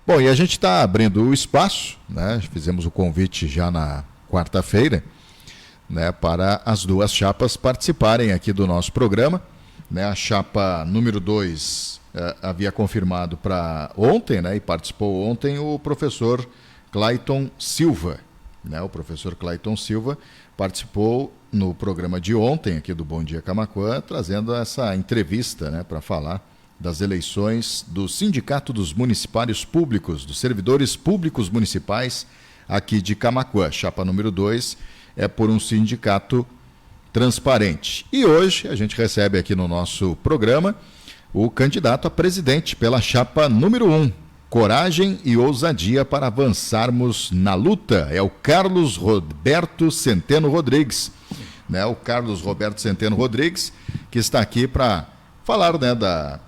Bom, e a gente está abrindo o espaço, né? Fizemos o convite já na quarta-feira, né, para as duas chapas participarem aqui do nosso programa. Né? A chapa número 2 havia confirmado para ontem, né, e participou ontem o professor Clayton Silva. Né? O professor Clayton Silva participou no programa de ontem aqui do Bom Dia Camaquã, trazendo essa entrevista, né, para falar das eleições do Sindicato dos Municipários Públicos, dos Servidores Públicos Municipais aqui de Camaquã. Chapa número 2 é por um sindicato transparente. E hoje a gente recebe aqui no nosso programa o candidato a presidente pela chapa número 1. Coragem e ousadia para avançarmos na luta. É o Carlos Roberto Centeno Rodrigues. Né? O Carlos Roberto Centeno Rodrigues, que está aqui para falar, né, da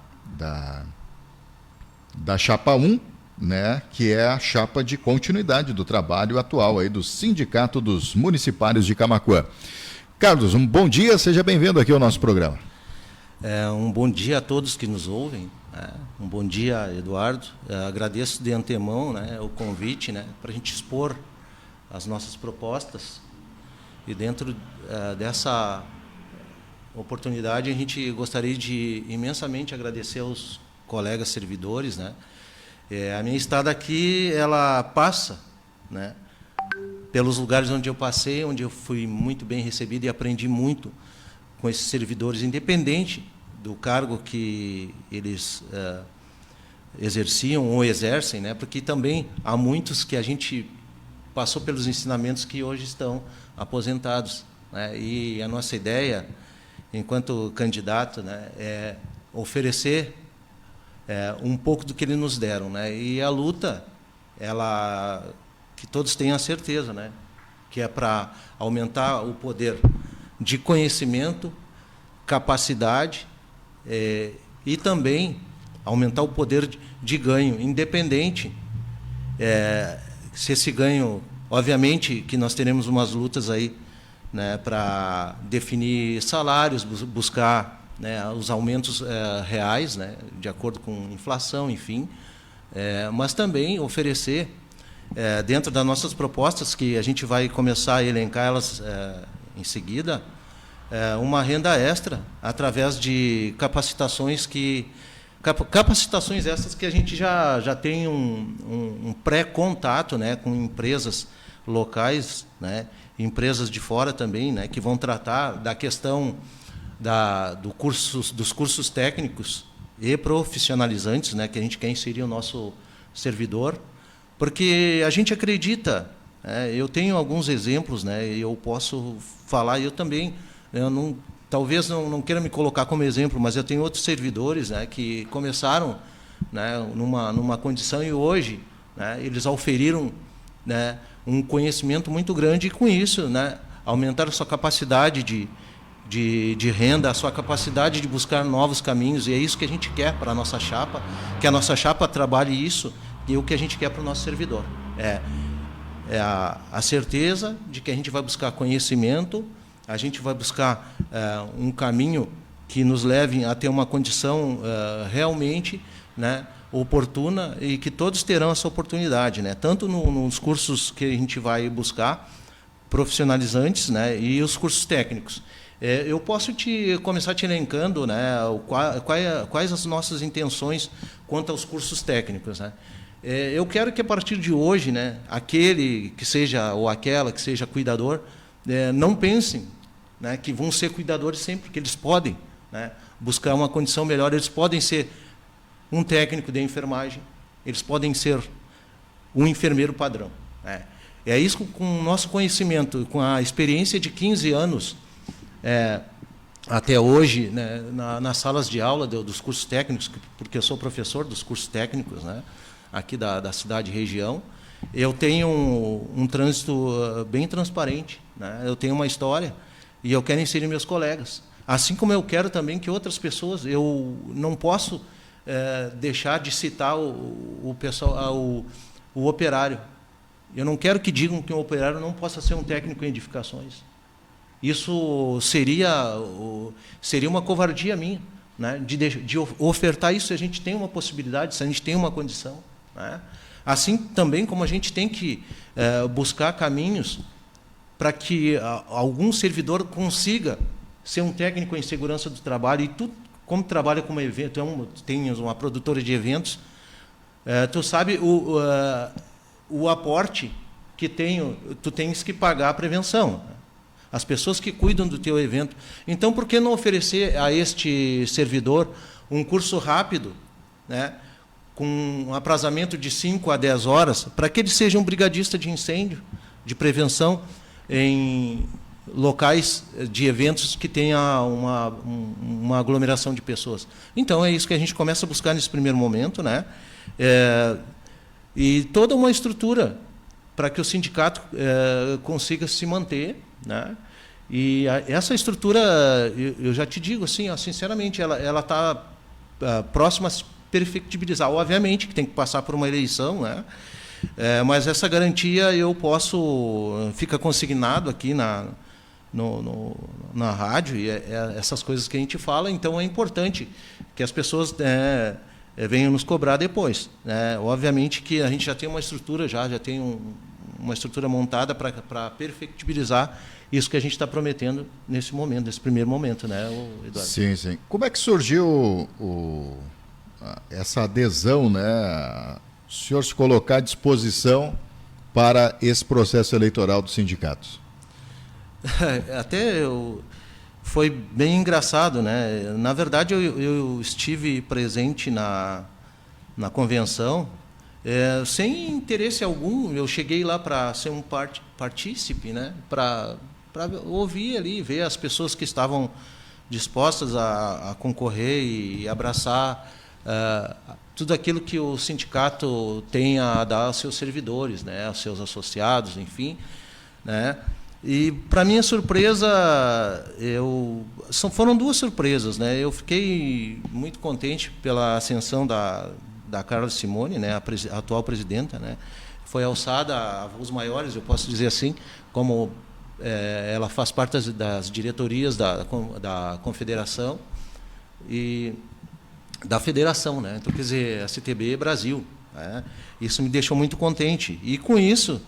chapa 1, né, que é a chapa de continuidade do trabalho atual aí do Sindicato dos Municipários de Camaquã. Carlos, um bom dia, seja bem-vindo aqui ao nosso programa. Um bom dia a todos que nos ouvem. Um bom dia, Eduardo. Agradeço de antemão, né, o convite, né, para a gente expor as nossas propostas. E dentro dessa oportunidade, a gente gostaria de imensamente agradecer aos colegas servidores. Né. A minha estada aqui, ela passa, né, pelos lugares onde eu passei, onde eu fui muito bem recebido e aprendi muito com esses servidores, independente do cargo que eles exerciam ou exercem, né? Porque também há muitos que a gente passou pelos ensinamentos que hoje estão aposentados, né? E a nossa ideia, enquanto candidato, né, é oferecer um pouco do que eles nos deram, né? E a luta, ela, que todos tenham a certeza, né, que é para aumentar o poder de conhecimento, capacidade, e também aumentar o poder de ganho, independente se esse ganho, obviamente que nós teremos umas lutas aí, né, para definir salários, buscar, né, os aumentos reais, né, de acordo com inflação, enfim, mas também oferecer, dentro das nossas propostas, que a gente vai começar a elencar elas em seguida, uma renda extra através de capacitações essas que a gente já tem um pré-contato, né, com empresas locais, né, empresas de fora também, né, que vão tratar da questão dos cursos técnicos e profissionalizantes, né, que a gente quer inserir o nosso servidor, porque a gente acredita, eu tenho alguns exemplos, né, e eu posso falar, eu também, talvez não queira me colocar como exemplo, mas eu tenho outros servidores, né, que começaram, né, numa condição e hoje, né, eles auferiram, né, um conhecimento muito grande e com isso, né, aumentaram a sua capacidade de renda, a sua capacidade de buscar novos caminhos, e é isso que a gente quer para a nossa chapa, que a nossa chapa trabalhe isso, e o que a gente quer para o nosso servidor. A certeza de que a gente vai buscar conhecimento, a gente vai buscar um caminho que nos leve a ter uma condição realmente, né, oportuna, e que todos terão essa oportunidade, né, tanto nos cursos que a gente vai buscar, profissionalizantes, né, e os cursos técnicos. Eu posso começar te elencando, né, quais as nossas intenções quanto aos cursos técnicos, né. Eu quero que, a partir de hoje, né, aquele que seja, ou aquela que seja cuidador, não pensem, né, que vão ser cuidadores sempre, porque eles podem, né, buscar uma condição melhor, eles podem ser um técnico de enfermagem, eles podem ser um enfermeiro padrão. Né. É isso com o nosso conhecimento, com a experiência de 15 anos, até hoje, né, nas salas de aula dos cursos técnicos, porque eu sou professor dos cursos técnicos, né, aqui da cidade e região, eu tenho um trânsito bem transparente, né? Eu tenho uma história e eu quero inserir meus colegas. Assim como eu quero também que outras pessoas, eu não posso deixar de citar o pessoal, o operário. Eu não quero que digam que um operário não possa ser um técnico em edificações. Isso seria uma covardia minha, né, de ofertar isso se a gente tem uma possibilidade, se a gente tem uma condição. né? Assim também como a gente tem que buscar caminhos para que algum servidor consiga ser um técnico em segurança do trabalho. E tu, como trabalha com um evento, tens uma produtora de eventos, tu sabe o aporte que tu tens que pagar a prevenção, as pessoas que cuidam do teu evento. Então, por que não oferecer a este servidor um curso rápido, né, com um aprazamento de 5 a 10 horas, para que ele seja um brigadista de incêndio, de prevenção, em locais de eventos que tenha uma aglomeração de pessoas. Então, é isso que a gente começa a buscar nesse primeiro momento, né? E toda uma estrutura para que o sindicato consiga se manter, né? E essa estrutura, eu já te digo assim, sinceramente, ela está próxima a se perfectibilizar. Obviamente que tem que passar por uma eleição, né? Mas essa garantia fica consignado aqui na rádio, e essas coisas que a gente fala. Então é importante que as pessoas venham nos cobrar depois, né? Obviamente que a gente já tem uma estrutura, já tem uma estrutura montada para perfectibilizar isso que a gente está prometendo nesse momento, nesse primeiro momento, né, Eduardo? Sim, sim. Como é que surgiu essa adesão, né? O senhor se colocar à disposição para esse processo eleitoral dos sindicatos? Foi bem engraçado, né? Na verdade, eu estive presente na convenção, sem interesse algum. Eu cheguei lá para ser um partícipe, né? Para ouvir ali, ver as pessoas que estavam dispostas a concorrer e abraçar tudo aquilo que o sindicato tem a dar aos seus servidores, né? Aos seus associados, enfim, né? E, para minha surpresa, foram duas surpresas, né? Eu fiquei muito contente pela ascensão da Carla Simone, né? A atual presidenta, né? Foi alçada a voos maiores, eu posso dizer assim, como ela faz parte das diretorias da Confederação e da Federação, né? Então, quer dizer, a CTB Brasil, né? Isso me deixou muito contente. E, com isso,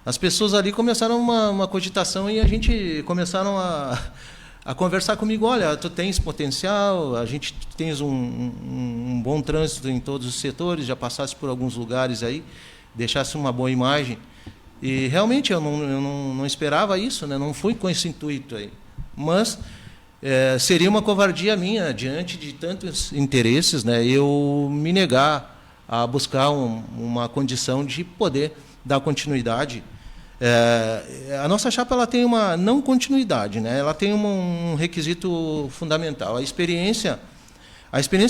as pessoas ali começaram uma cogitação e a gente começaram a conversar comigo. Olha, tu tens potencial, a gente tens um bom trânsito em todos os setores, já passasse por alguns lugares aí, deixasse uma boa imagem. E realmente eu não esperava isso, né? Não fui com esse intuito aí. Mas seria uma covardia minha, diante de tantos interesses, né, eu me negar a buscar uma condição de poder dar continuidade. A nossa chapa ela tem uma não continuidade, né? Ela tem um requisito fundamental. A experiência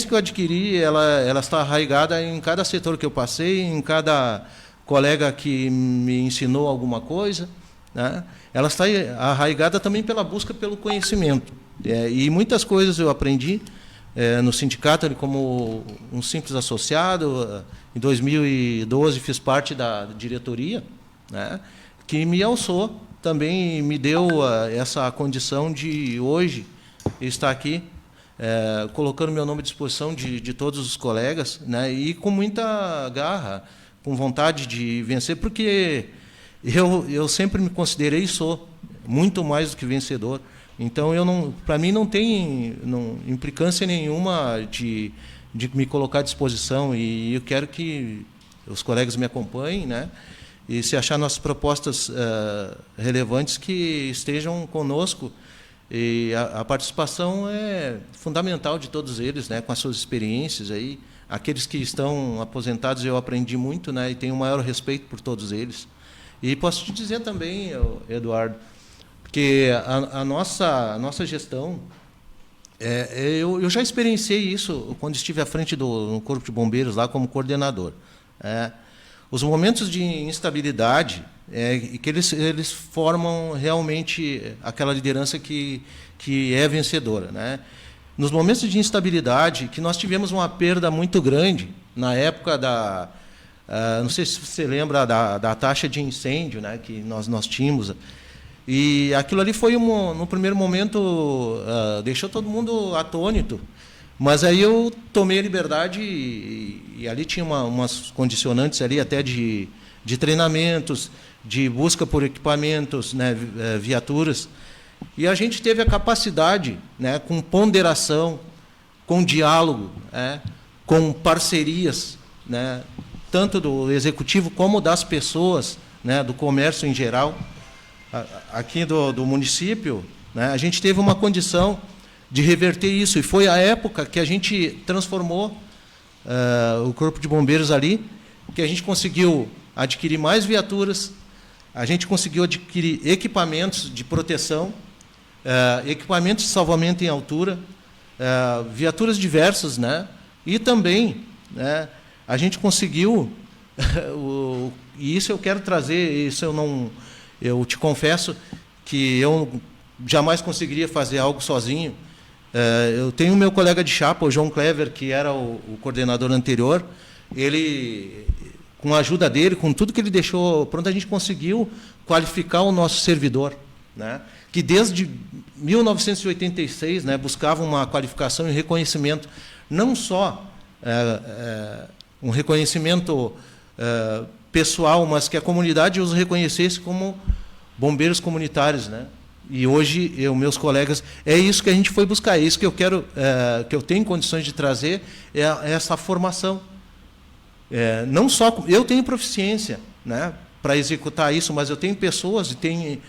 que eu adquiri, ela está arraigada em cada setor que eu passei, em cada colega que me ensinou alguma coisa, né? Ela está arraigada também pela busca pelo conhecimento. E muitas coisas eu aprendi no sindicato, como um simples associado. Em 2012 fiz parte da diretoria, né, que me alçou também, me deu essa condição de hoje estar aqui, colocando meu nome à disposição de todos os colegas, né, e com muita garra, com vontade de vencer, porque eu sempre me considerei e sou muito mais do que vencedor. Então, para mim, não tem implicância nenhuma de me colocar à disposição, e eu quero que os colegas me acompanhem, né? E se achar nossas propostas relevantes, que estejam conosco. E a participação é fundamental de todos eles, né? Com as suas experiências aí. Aqueles que estão aposentados, eu aprendi muito, né? E tenho o maior respeito por todos eles. E posso te dizer também, Eduardo, que a nossa gestão, eu já experienciei isso quando estive à frente do Corpo de Bombeiros, lá como coordenador. Os momentos de instabilidade, que eles formam realmente aquela liderança que é vencedora, né? Nos momentos de instabilidade, que nós tivemos uma perda muito grande, na época não sei se você lembra da taxa de incêndio, né, que nós tínhamos. E aquilo ali foi, no primeiro momento, deixou todo mundo atônito, Mas aí eu tomei a liberdade e ali tinha umas condicionantes ali até de treinamentos, de busca por equipamentos, né, viaturas. E a gente teve a capacidade, né, com ponderação, com diálogo, com parcerias, né, tanto do executivo como das pessoas, né, do comércio em geral, aqui do município, né, a gente teve uma condição de reverter isso. E foi a época que a gente transformou o Corpo de Bombeiros ali, que a gente conseguiu adquirir mais viaturas, a gente conseguiu adquirir equipamentos de proteção, equipamentos de salvamento em altura, viaturas diversas, né? E também, né, a gente conseguiu, e isso eu quero trazer, isso eu te confesso que eu jamais conseguiria fazer algo sozinho. Eu tenho o meu colega de chapa, o João Clever, que era o coordenador anterior. Ele, com a ajuda dele, com tudo que ele deixou pronto, a gente conseguiu qualificar o nosso servidor, né, que desde 1986, né, buscava uma qualificação e reconhecimento, não só um reconhecimento pessoal, mas que a comunidade os reconhecesse como bombeiros comunitários, né? E hoje, meus colegas, é isso que a gente foi buscar, é isso que eu quero, que eu tenho condições de trazer, é essa formação. Não só eu tenho proficiência, né, para executar isso, mas eu tenho pessoas e tenho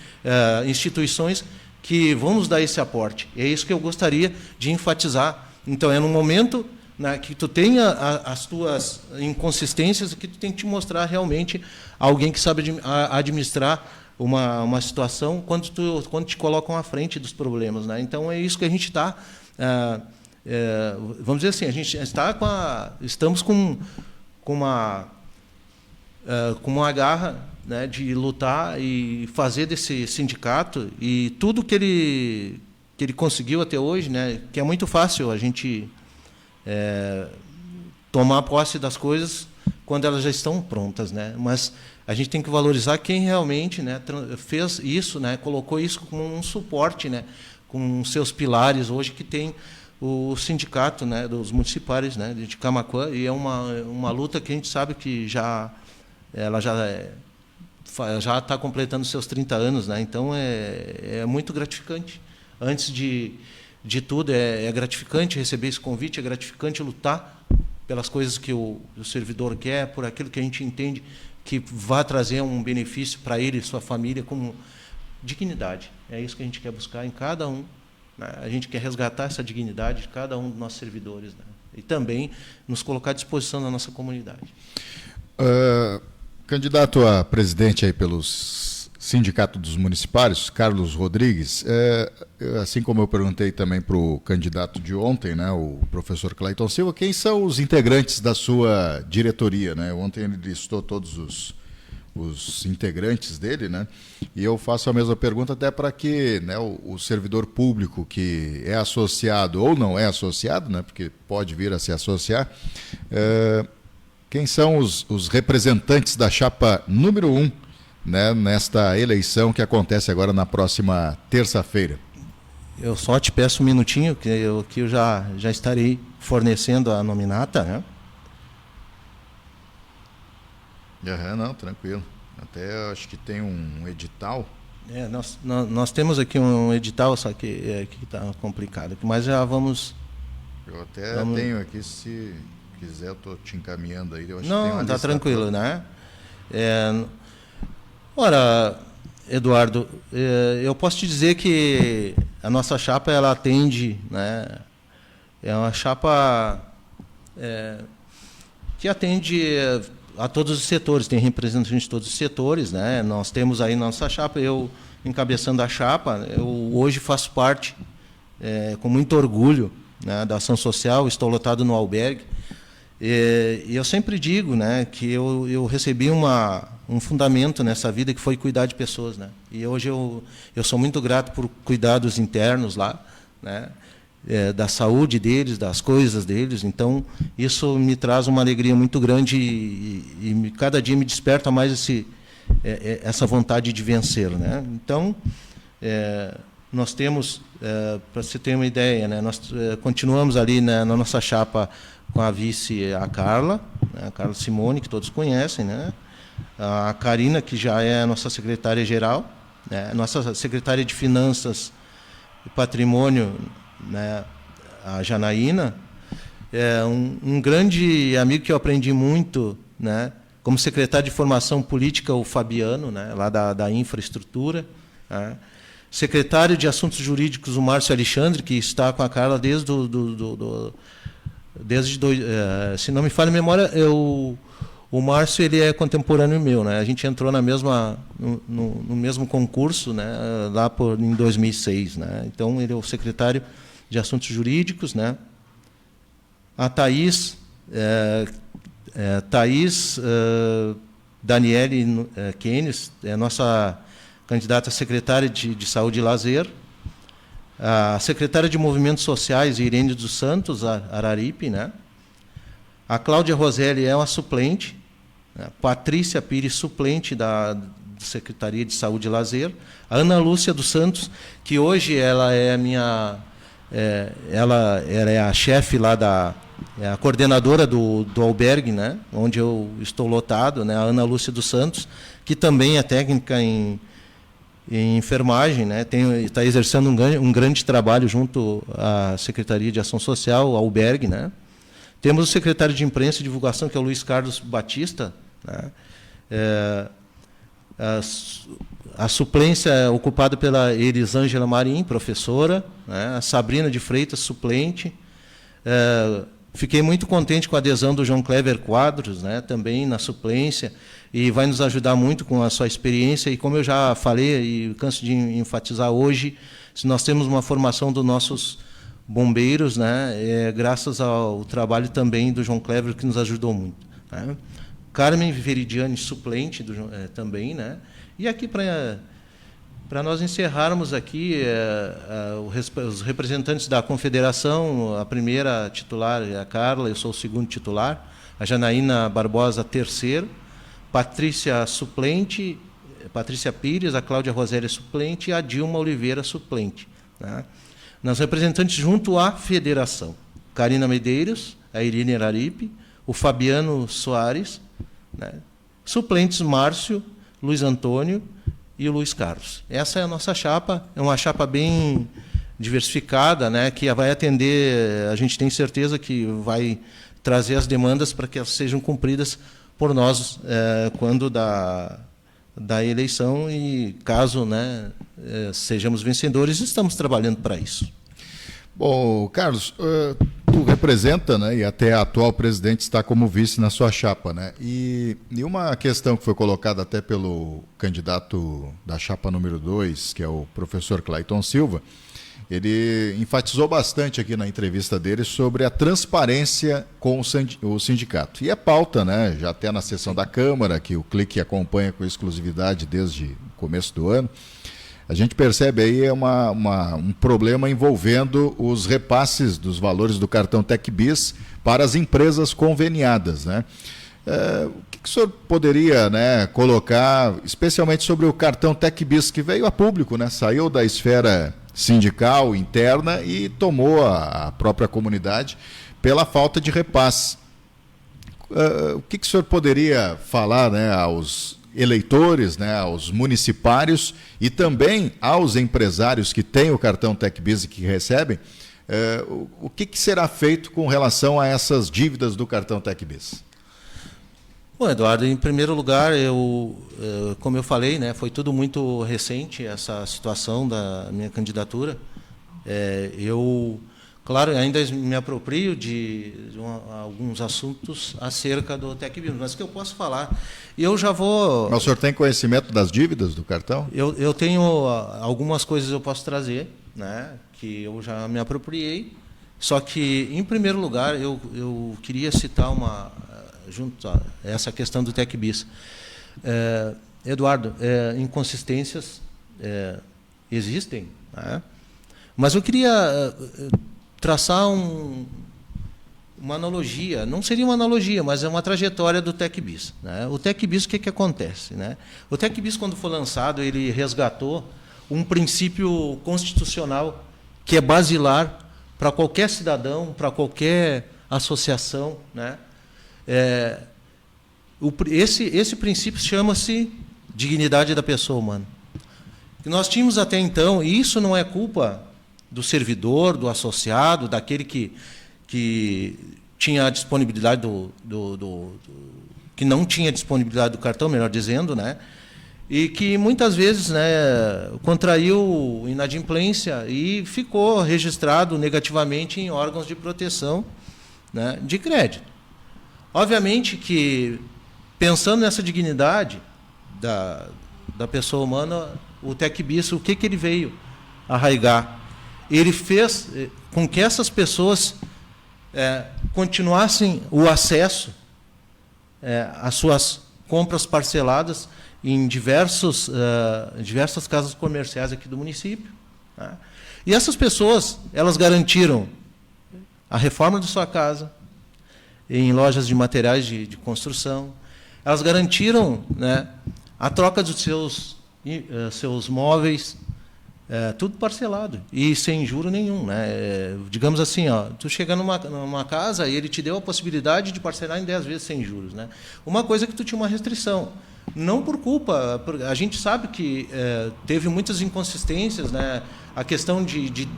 instituições que vão nos dar esse aporte. É isso que eu gostaria de enfatizar. Então, é no momento, né, que tu tenha as tuas inconsistências, que tu tem que te mostrar realmente alguém que sabe administrar uma situação quando te colocam à frente dos problemas, né? Então, é isso que a gente está... vamos dizer assim, a gente estamos com uma garra, né, de lutar e fazer desse sindicato, e tudo que ele conseguiu até hoje, né, que é muito fácil a gente tomar posse das coisas quando elas já estão prontas, né? Mas a gente tem que valorizar quem realmente, né, fez isso, né, colocou isso como um suporte, né, com seus pilares hoje, que tem o sindicato, né, dos municipais, né, de Camaquã, e é uma luta que a gente sabe que ela já está completando seus 30 anos, né? Então é muito gratificante. Antes de tudo, é gratificante receber esse convite, é gratificante lutar pelas coisas que o servidor quer, por aquilo que a gente entende que vai trazer um benefício para ele e sua família, como dignidade. É isso que a gente quer buscar em cada um, né? A gente quer resgatar essa dignidade de cada um dos nossos servidores, né? E também nos colocar à disposição da nossa comunidade. Candidato a presidente aí pelos Sindicato dos Municipários, Carlos Rodrigues, assim como eu perguntei também para o candidato de ontem, né, o professor Clayton Silva, quem são os integrantes da sua diretoria, né? Ontem ele listou todos os integrantes dele, né? E eu faço a mesma pergunta até para que, né, o servidor público que é associado ou não é associado, né, porque pode vir a se associar, quem são os representantes da chapa número 1, né, nesta eleição que acontece agora na próxima terça-feira? Eu só te peço um minutinho, que eu já estarei fornecendo a nominata, né? Não, tranquilo. Até acho que tem um edital. Nós temos aqui um edital, só que está complicado. Mas já vamos... Eu até tenho aqui, se quiser, eu estou te encaminhando aí. Eu acho não, que tem está tranquilo, né? Ora, Eduardo, eu posso te dizer que a nossa chapa, ela atende, né? É uma chapa que atende a todos os setores, tem representantes de todos os setores, né? Nós temos aí nossa chapa, eu encabeçando a chapa, eu hoje faço parte, com muito orgulho, né, da ação social, estou lotado no albergue, e eu sempre digo, né, que eu recebi um fundamento nessa vida, que foi cuidar de pessoas, né? E hoje eu sou muito grato por cuidados internos lá, né, da saúde deles, das coisas deles. Então, isso me traz uma alegria muito grande e cada dia me desperta mais essa vontade de vencer, né? Então, nós temos, para você ter uma ideia, né, nós continuamos ali, né, na nossa chapa com a vice, a Carla, né, a Carla Simone, que todos conhecem, né, a Karina, que já é a nossa secretária-geral, né, nossa secretária de Finanças e Patrimônio, né, a Janaína, é um grande amigo que eu aprendi muito, né, como secretário de Formação Política, o Fabiano, né, lá da Infraestrutura, né, secretário de Assuntos Jurídicos, o Márcio Alexandre, que está com a Carla desde se não me falha a memória, o Márcio, ele é contemporâneo meu, né? A gente entrou no mesmo concurso, né? Lá em 2006, né? Então ele é o secretário de Assuntos Jurídicos, né? A Thaís Daniele Keynes, é nossa candidata a secretária de Saúde e Lazer. A secretária de Movimentos Sociais, Irene dos Santos, a Araripe, né? A Cláudia Roselli é uma suplente, né? Patrícia Pires, suplente da Secretaria de Saúde e Lazer. A Ana Lúcia dos Santos, que hoje ela é ela é a chefe lá a coordenadora do albergue, né? Onde eu estou lotado, né? A Ana Lúcia dos Santos, que também é técnica em enfermagem, né? Está exercendo um grande trabalho junto à Secretaria de Ação Social, ao albergue, né? Temos o secretário de Imprensa e Divulgação, que é o Luiz Carlos Batista, né? A suplência é ocupada pela Elisângela Marim, professora, né? A Sabrina de Freitas, suplente. Fiquei muito contente com a adesão do João Clever Quadros, né? Também na suplência, e vai nos ajudar muito com a sua experiência. E como eu já falei e canso de enfatizar hoje, se nós temos uma formação dos nossos bombeiros, né, graças ao trabalho também do João Clever, que nos ajudou muito, né? Carmen Veridiane, suplente também, né? E aqui para nós encerrarmos aqui, os representantes da Confederação, a primeira titular é a Carla, eu sou o segundo titular, a Janaína Barbosa, terceiro, Patrícia suplente, Patrícia Pires, a Cláudia Rosélia suplente e a Dilma Oliveira suplente, né? Nós representantes junto à federação, Karina Medeiros, a Irine Araripe, o Fabiano Soares, né? Suplentes Márcio, Luiz Antônio e o Luiz Carlos. Essa é a nossa chapa, é uma chapa bem diversificada, né, que vai atender, a gente tem certeza que vai trazer as demandas para que elas sejam cumpridas por nós quando da eleição, e caso, né, sejamos vencedores, estamos trabalhando para isso. Bom, Carlos, tu representa, né, e até a atual presidente está como vice na sua chapa, né? E uma questão que foi colocada até pelo candidato da chapa número 2, que é o professor Clayton Silva, ele enfatizou bastante aqui na entrevista dele sobre a transparência com o sindicato. E é pauta, né, já até na sessão da Câmara, que o Clique acompanha com exclusividade desde o começo do ano. A gente percebe aí um problema envolvendo os repasses dos valores do cartão TecBis para as empresas conveniadas, né? O que o senhor poderia, né, colocar, especialmente sobre o cartão TecBis, que veio a público, né? Saiu da esfera sindical interna e tomou a própria comunidade pela falta de repasse. O que o senhor poderia falar, né, aos eleitores, né, aos municipários e também aos empresários que têm o cartão TecBis e que recebem, o que será feito com relação a essas dívidas do cartão TecBis? Bom, Eduardo, em primeiro lugar, como eu falei, né, foi tudo muito recente, essa situação da minha candidatura. Claro, ainda me aproprio de alguns assuntos acerca do TecBis, mas que eu posso falar. Eu já vou... Mas o senhor tem conhecimento das dívidas do cartão? Eu tenho algumas coisas eu posso trazer, né, que eu já me apropriei. Só que, em primeiro lugar, eu queria citar junto a essa questão do TecBis. Eduardo, inconsistências existem, né? Mas eu queria traçar uma analogia, não seria uma analogia, mas é uma trajetória do TecBis, né? O TecBis, o que acontece, né? O TecBis, quando foi lançado, ele resgatou um princípio constitucional que é basilar para qualquer cidadão, para qualquer associação, né? Esse princípio chama-se dignidade da pessoa humana. Nós tínhamos até então, e isso não é culpa do servidor, do associado, daquele que tinha a disponibilidade que não tinha disponibilidade do cartão, melhor dizendo, né? E que muitas vezes, né, contraiu inadimplência e ficou registrado negativamente em órgãos de proteção, né, de crédito. Obviamente que, pensando nessa dignidade da pessoa humana, o TecBis, o que ele veio arraigar? Ele fez com que essas pessoas continuassem o acesso às suas compras parceladas em diversas casas comerciais aqui do município, né? E essas pessoas, elas garantiram a reforma de sua casa, em lojas de materiais de construção, elas garantiram, né, a troca dos seus móveis, tudo parcelado e sem juro nenhum, né? Digamos assim, tu chega numa casa e ele te deu a possibilidade de parcelar em 10 vezes sem juros, né? Uma coisa que tu tinha uma restrição, não por culpa, a gente sabe que teve muitas inconsistências, né? A questão de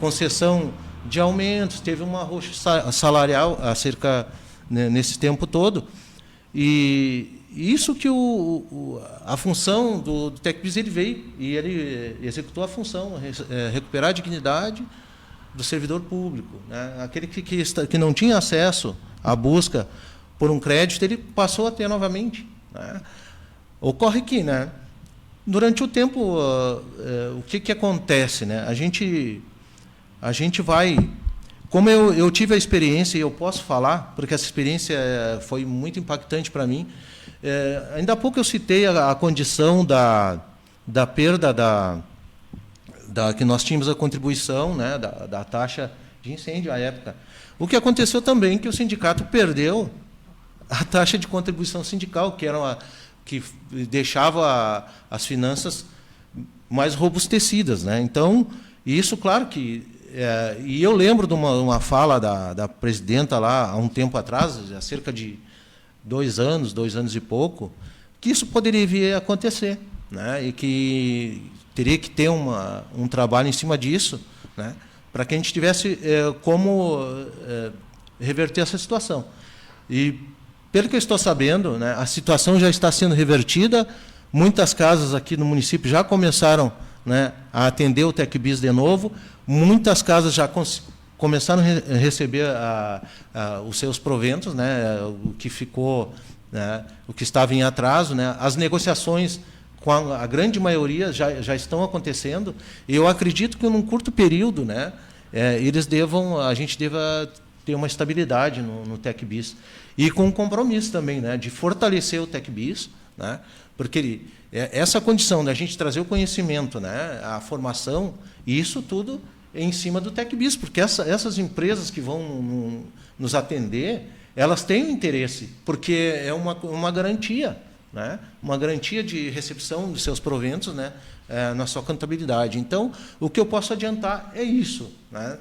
concessão de aumentos, teve uma arroxo salarial acerca, né, nesse tempo todo, e isso que a função do TecBis, ele veio e ele executou a função, recuperar a dignidade do servidor público, né? Aquele que não tinha acesso à busca por um crédito, ele passou a ter novamente, né? Ocorre que, né, durante o tempo, o que acontece, né? A gente vai... Como eu tive a experiência, e eu posso falar, porque essa experiência foi muito impactante para mim. Ainda há pouco eu citei a condição da perda que nós tínhamos a contribuição, né, da taxa de incêndio à época. O que aconteceu também que o sindicato perdeu a taxa de contribuição sindical, que deixava as finanças mais robustecidas, né? Então, isso, claro que... e eu lembro de uma fala da presidenta lá, há um tempo atrás, há cerca de 2 anos e pouco, que isso poderia vir a acontecer, né? E que teria que ter um trabalho em cima disso, né? Para que a gente tivesse como reverter essa situação. E, pelo que eu estou sabendo, né, a situação já está sendo revertida, muitas casas aqui no município já começaram, né, a atender o TecBis de novo, muitas casas já começaram a receber os seus proventos, né, o que ficou, né, o que estava em atraso, né, as negociações com a grande maioria já estão acontecendo, e eu acredito que num curto período, né, a gente deva ter uma estabilidade no TecBis, e com um compromisso também, né, de fortalecer o TecBis, né, porque essa condição da gente trazer o conhecimento, né, a formação, e isso tudo em cima do TecBis, porque essas empresas que vão nos atender, elas têm um interesse, porque é uma garantia, né, uma garantia de recepção dos seus proventos, né, na sua contabilidade. Então, o que eu posso adiantar é isso, né,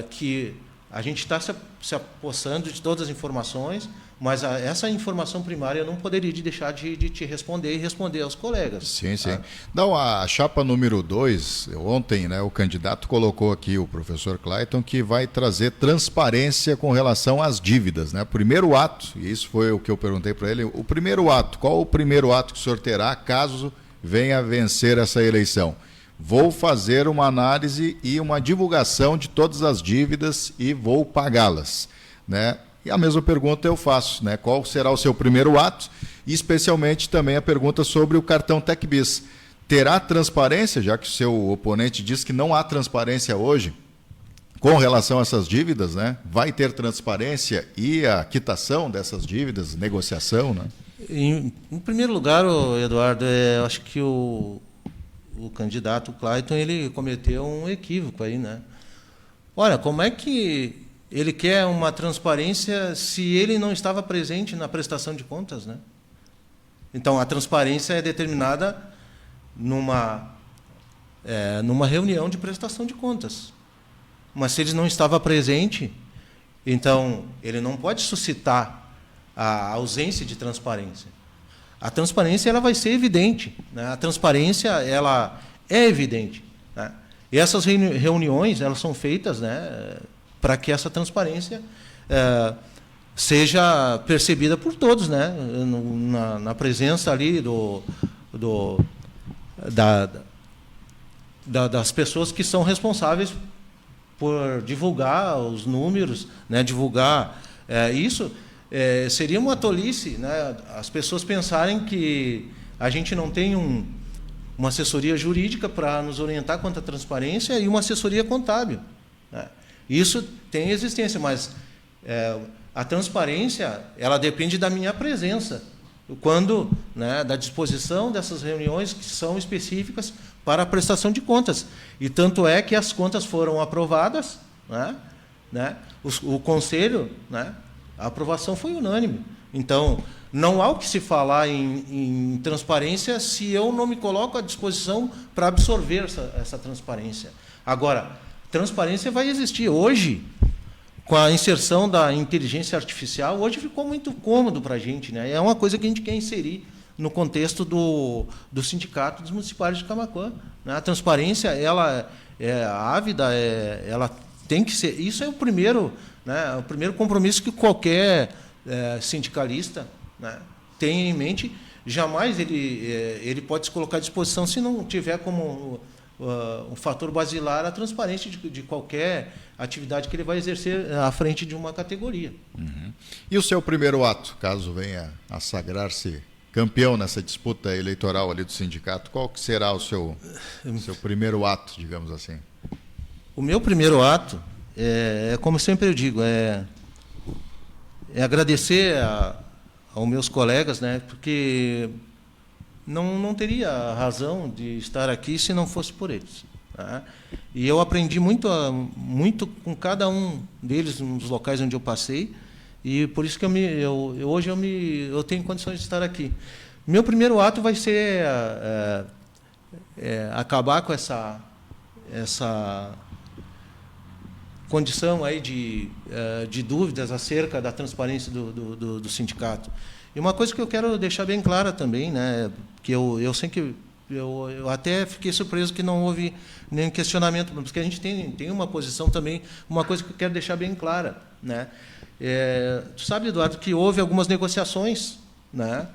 que a gente está se apossando de todas as informações, mas essa informação primária eu não poderia deixar de te responder e responder aos colegas. Sim, sim. Não, a chapa número 2, ontem, né, o candidato colocou aqui, o professor Clayton, que vai trazer transparência com relação às dívidas, né? Primeiro ato, e isso foi o que eu perguntei para ele, o primeiro ato, qual o primeiro ato que o senhor terá caso venha a vencer essa eleição? Vou fazer uma análise e uma divulgação de todas as dívidas e vou pagá-las, né? E a mesma pergunta eu faço, né? Qual será o seu primeiro ato? E especialmente também a pergunta sobre o cartão TecBis. Terá transparência, já que o seu oponente diz que não há transparência hoje com relação a essas dívidas, né? Vai ter transparência e a quitação dessas dívidas, negociação, né? Em primeiro lugar, Eduardo, eu acho que o candidato Clayton, ele cometeu um equívoco aí, né? Olha, como é que ele quer uma transparência se ele não estava presente na prestação de contas, né? Então, a transparência é determinada numa reunião de prestação de contas. Mas se ele não estava presente, então ele não pode suscitar a ausência de transparência. A transparência ela vai ser evidente, né? A transparência ela é evidente, né? E essas reuniões elas são feitas, né, para que essa transparência seja percebida por todos, né, na presença ali das pessoas que são responsáveis por divulgar os números, né, divulgar isso. Seria uma tolice, né, as pessoas pensarem que a gente não tem uma assessoria jurídica para nos orientar quanto à transparência e uma assessoria contábil, né? Isso tem existência, mas a transparência ela depende da minha presença, quando, né, da disposição dessas reuniões que são específicas para a prestação de contas. E tanto é que as contas foram aprovadas, né? O Conselho, né, a aprovação foi unânime. Então, não há o que se falar em transparência se eu não me coloco à disposição para absorver essa transparência. Agora, transparência vai existir. Hoje, com a inserção da inteligência artificial, hoje ficou muito cômodo para a gente, né? É uma coisa que a gente quer inserir no contexto do Sindicato dos Municipais de Camaquã, né? A transparência, ela é ávida, ela tem que ser... Isso é o primeiro, né, o primeiro compromisso que qualquer sindicalista, né, tem em mente. Jamais ele pode se colocar à disposição se não tiver como um fator basilar a transparência de qualquer atividade que ele vai exercer à frente de uma categoria. Uhum. E o seu primeiro ato, caso venha a sagrar-se campeão nessa disputa eleitoral ali do sindicato, qual que será o seu primeiro ato, digamos assim? O meu primeiro ato, como sempre eu digo, é agradecer aos meus colegas, né, porque não teria razão de estar aqui se não fosse por eles, tá? E eu aprendi muito com cada um deles nos locais onde eu passei, e por isso que hoje eu tenho condições de estar aqui. Meu primeiro ato vai ser acabar com essa condição aí de dúvidas acerca da transparência do sindicato. E uma coisa que eu quero deixar bem clara também, né, que eu sei que eu até fiquei surpreso que não houve nenhum questionamento, porque a gente tem uma posição também, uma coisa que eu quero deixar bem clara, né? Tu sabe, Eduardo, que houve algumas negociações, né,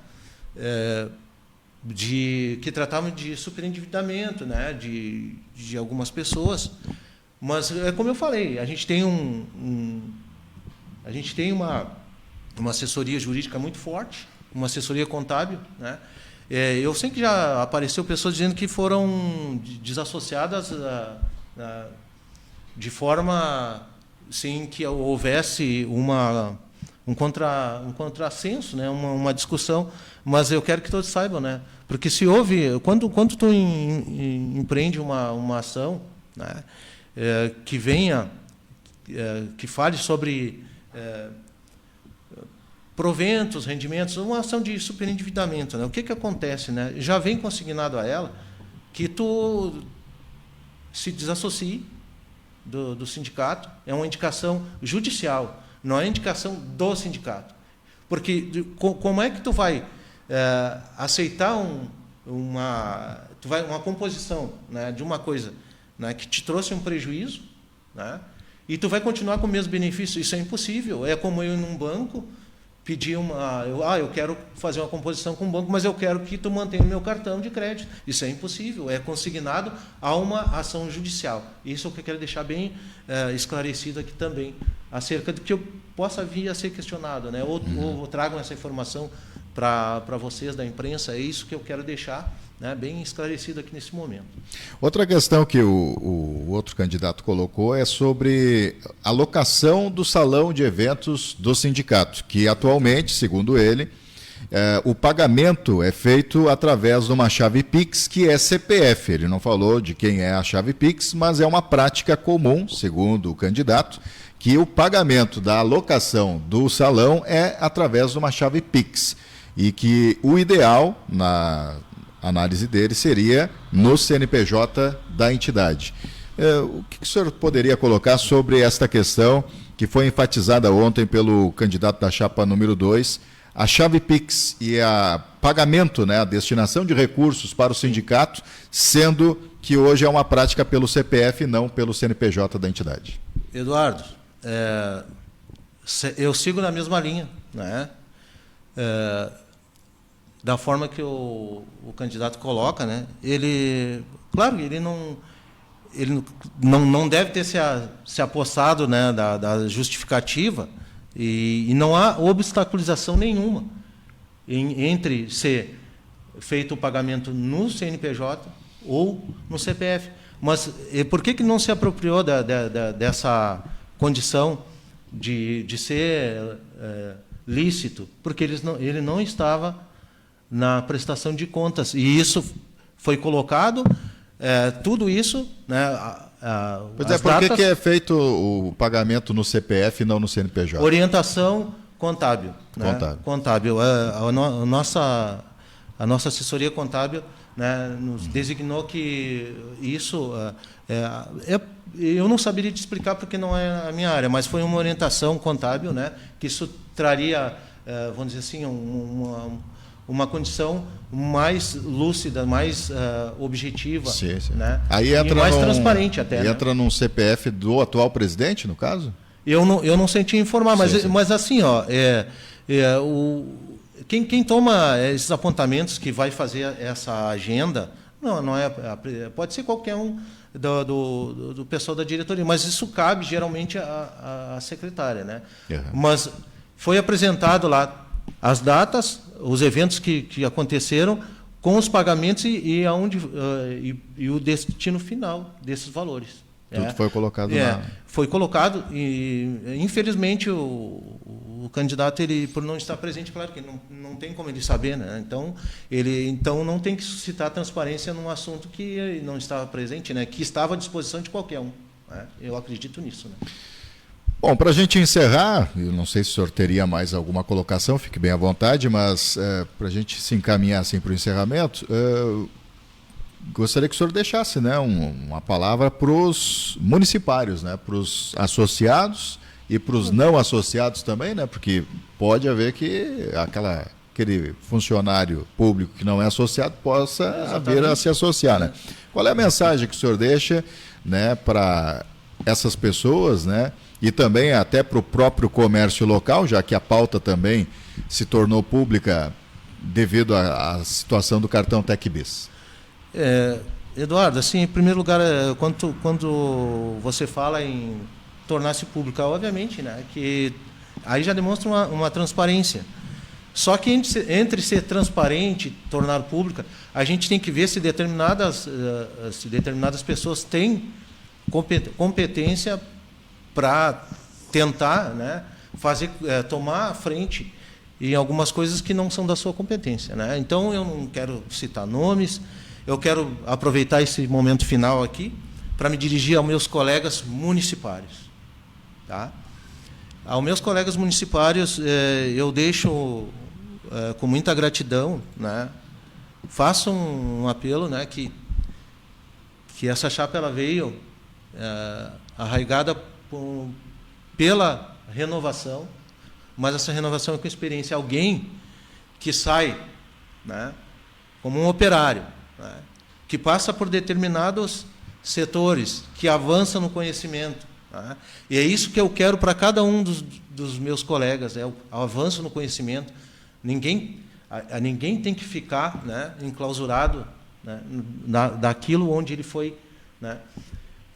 que tratavam de superendividamento, né, de algumas pessoas. Mas, como eu falei, a gente tem uma assessoria jurídica muito forte, uma assessoria contábil, né? Eu sei que já apareceu pessoas dizendo que foram desassociadas de forma sem que houvesse um contrassenso, né? Uma discussão, mas eu quero que todos saibam, né? Porque se houve, quando tu empreende uma ação, né, que venha, que fale sobre proventos, rendimentos, uma ação de superendividamento, né? O que acontece, né? Já vem consignado a ela que tu se desassocie do sindicato, é uma indicação judicial, não é indicação do sindicato. Porque como é que tu vai aceitar uma composição, né, de uma coisa, né, que te trouxe um prejuízo, né, e tu vai continuar com o mesmo benefício? Isso é impossível. É como eu ir num banco pedir eu quero fazer uma composição com o banco, mas eu quero que tu mantenha o meu cartão de crédito. Isso é impossível, é consignado a uma ação judicial. Isso é o que eu quero deixar bem esclarecido aqui também, acerca do que eu possa vir a ser questionado, né? Ou tragam essa informação para vocês da imprensa. É isso que eu quero deixar, né, bem esclarecido aqui nesse momento. Outra questão que o outro candidato colocou é sobre a locação do salão de eventos do sindicato, que atualmente, segundo ele, o pagamento é feito através de uma chave Pix, que é CPF. Ele não falou de quem é a chave Pix, mas é uma prática comum, segundo o candidato, que o pagamento da alocação do salão é através de uma chave Pix. E que o ideal, a análise dele seria no CNPJ da entidade. O que o senhor poderia colocar sobre esta questão que foi enfatizada ontem pelo candidato da chapa número 2, a chave Pix e a pagamento, né, a destinação de recursos para o sindicato, sendo que hoje é uma prática pelo CPF e não pelo CNPJ da entidade? Eduardo, eu sigo na mesma linha, né? Da forma que o candidato coloca, né? Claro, ele não deve ter se apossado, né, da justificativa, e não há obstaculização nenhuma entre ser feito o pagamento no CNPJ ou no CPF. Mas por que não se apropriou dessa condição de ser lícito? Porque ele não estava na prestação de contas. E isso foi colocado, tudo isso, né? Pois é, por que é feito o pagamento no CPF e não no CNPJ? Orientação contábil. Contábil. A nossa assessoria contábil, né, nos designou que isso... eu não saberia te explicar porque não é a minha área, mas foi uma orientação contábil, né, que isso traria, vamos dizer assim, uma condição mais lúcida, mais objetiva. Sim. Né? Aí entra e mais transparente até. E entra num CPF do atual presidente, no caso? Eu não senti informar, mas assim, quem toma esses apontamentos que vai fazer essa agenda, não é, pode ser qualquer um do pessoal da diretoria, mas isso cabe geralmente à secretária, né? Uhum. Mas foi apresentado lá as datas, os eventos que aconteceram, com os pagamentos e o destino final desses valores. Tudo foi colocado lá. Foi colocado e, infelizmente, o candidato, ele, por não estar presente, claro que não tem como ele saber, né? Então não tem que suscitar transparência num assunto que não estava presente, né? Que estava à disposição de qualquer um. Né? Eu acredito nisso. Né? Bom, para a gente encerrar, eu não sei se o senhor teria mais alguma colocação, fique bem à vontade, mas para a gente se encaminhar assim, para o encerramento, gostaria que o senhor deixasse, né, uma palavra para os municipários, né, para os associados e para os não associados também, né, porque pode haver que aquele funcionário público que não é associado possa vir a se associar. Né? Qual é a mensagem que o senhor deixa, né, para essas pessoas, né, e também até para o próprio comércio local, já que a pauta também se tornou pública devido à situação do cartão TecBis? Eduardo, assim, em primeiro lugar, quando você fala em tornar-se pública, obviamente, né, que aí já demonstra uma transparência. Só que entre ser transparente e tornar pública, a gente tem que ver se determinadas pessoas têm competência para tentar, né, tomar a frente em algumas coisas que não são da sua competência. Né? Então, eu não quero citar nomes, eu quero aproveitar esse momento final aqui para me dirigir aos meus colegas municipários. Tá? Aos meus colegas municipários, eu deixo com muita gratidão, né, faço um apelo, né, que essa chapa ela veio arraigada pela renovação, mas essa renovação é com experiência. Alguém que sai, né, como um operário, né, que passa por determinados setores, que avança no conhecimento. Né, e é isso que eu quero para cada um dos meus colegas, o avanço no conhecimento. Ninguém tem que ficar, né, enclausurado, né, daquilo onde ele foi, né,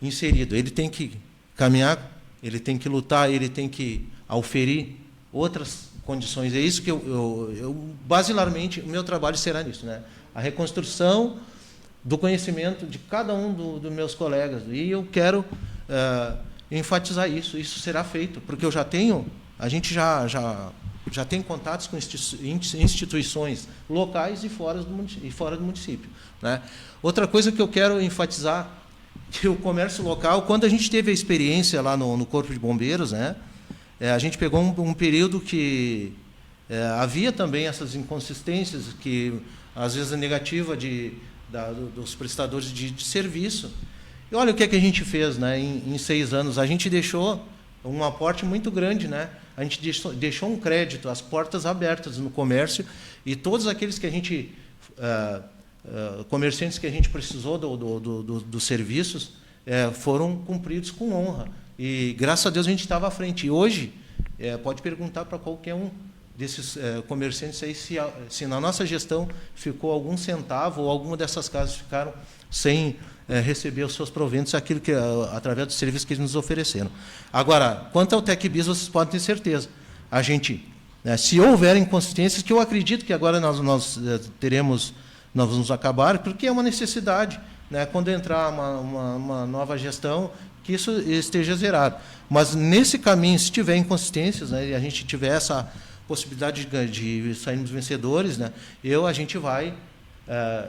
inserido. Ele tem que caminhar, ele tem que lutar, ele tem que auferir outras condições. É isso que eu basilarmente, o meu trabalho será nisso, né? A reconstrução do conhecimento de cada um dos meus colegas. E eu quero enfatizar isso. Isso será feito, porque a gente já tem contatos com instituições locais e fora do município. Né? Outra coisa que eu quero enfatizar, que o comércio local, quando a gente teve a experiência lá no Corpo de Bombeiros, né, a gente pegou um período que havia também essas inconsistências, que às vezes a negativa dos prestadores de serviço. E olha o que a gente fez, né, em 6 anos. A gente deixou um aporte muito grande, né? A gente deixou um crédito, as portas abertas no comércio, e todos aqueles que a gente, comerciantes que a gente precisou dos serviços, foram cumpridos com honra. E, graças a Deus, a gente estava à frente. E hoje, pode perguntar para qualquer um desses comerciantes aí se na nossa gestão ficou algum centavo ou alguma dessas casas ficaram sem receber os seus proventos, aquilo que através do serviço que eles nos ofereceram. Agora, quanto ao TecBiz, vocês podem ter certeza. A gente, se houver inconsistências, que eu acredito que agora nós vamos acabar, porque é uma necessidade, né, quando entrar uma nova gestão, que isso esteja zerado. Mas, nesse caminho, se tiver inconsistências, né, e a gente tiver essa possibilidade de sairmos vencedores, né, a gente vai...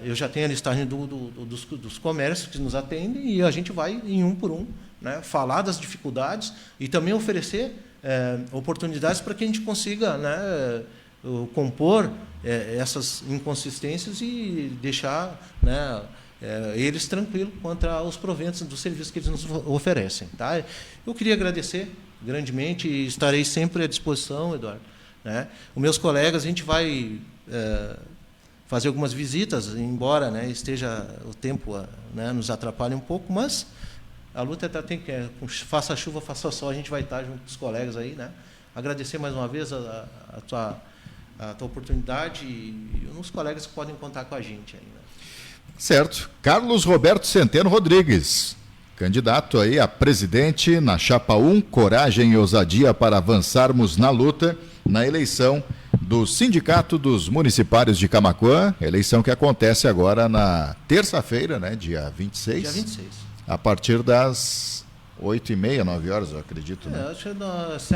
eu já tenho a listagem dos comércios que nos atendem, e a gente vai, em um por um, né, falar das dificuldades e também oferecer oportunidades para que a gente consiga, né, compor essas inconsistências e deixar, né, eles tranquilos quanto aos proventos dos serviços que eles nos oferecem. Tá? Eu queria agradecer grandemente e estarei sempre à disposição, Eduardo. Né? Os meus colegas, a gente vai fazer algumas visitas, embora, né, esteja o tempo, né, nos atrapalhe um pouco, mas a luta tem que, faça chuva, faça sol, a gente vai estar junto com os colegas aí, né? Agradecer mais uma vez a tua oportunidade e os colegas que podem contar com a gente aí, né? Certo. Carlos Roberto Centeno Rodrigues, candidato aí a presidente na chapa 1, coragem e ousadia para avançarmos na luta na eleição do Sindicato dos Municipários de Camaquã, eleição que acontece agora na terça-feira, né, dia 26. Dia 26. A partir das 8h30, 9h, eu acredito, né? Acho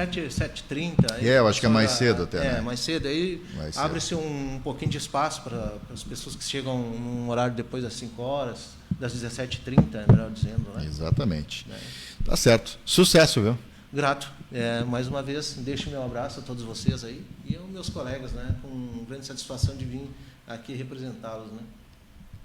que é 7h30. Eu acho que é mais cedo até, né? Mais cedo. Aí abre-se um pouquinho de espaço para as pessoas que chegam num horário depois das 5h, das 17h30, melhor dizendo, né? Exatamente. Tá certo. Sucesso, viu? Grato. Mais uma vez, deixo meu abraço a todos vocês aí e aos meus colegas, né? Com grande satisfação de vir aqui representá-los, né?